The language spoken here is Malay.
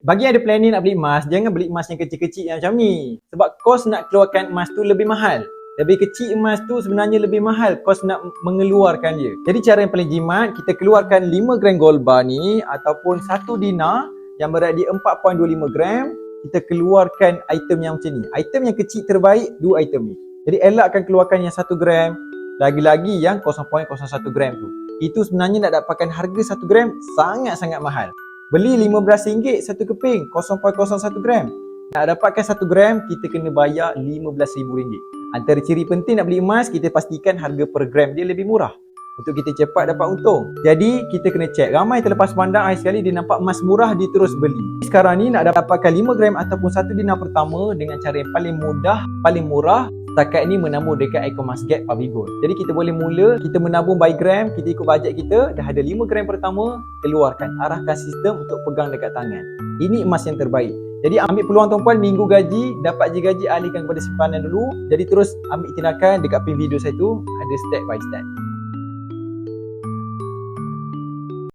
Bagi yang ada planning nak beli emas, jangan beli emas yang kecil-kecil yang macam ni. Sebab kos nak keluarkan emas tu lebih mahal. Lebih kecil emas tu sebenarnya lebih mahal kos nak mengeluarkan dia. Jadi cara yang paling jimat, kita keluarkan 5 gram gold bar ni ataupun 1 dinar yang berada di 4.25 gram. Kita keluarkan item yang macam ni. Item yang kecil terbaik, 2 item ni. Jadi elakkan keluarkan yang 1 gram, lagi-lagi yang 0.01 gram tu. Itu sebenarnya nak dapatkan harga 1 gram sangat-sangat mahal. Beli RM15 satu keping 0.01 gram. Nak dapatkan 1 gram, kita kena bayar RM15,000. Antara ciri penting nak beli emas, kita pastikan harga per gram dia lebih murah untuk kita cepat dapat untung. Jadi kita kena cek. Ramai terlepas pandang hari sekali dia nampak emas murah, dia terus beli. Sekarang ni nak dapatkan 5 gram ataupun 1 dinar pertama dengan cara yang paling mudah, paling murah. Setakat ni menabung dekat Ecomasget Public Gold. Jadi kita boleh mula, kita menabung by gram, kita ikut bajet kita, dah ada 5 gram pertama, keluarkan, arahkan sistem untuk pegang dekat tangan. Ini emas yang terbaik. Jadi ambil peluang tuan-puan, minggu gaji, dapat je gaji, alihkan kepada simpanan dulu. Jadi terus ambil tindakan dekat pin video saya tu, ada step by step.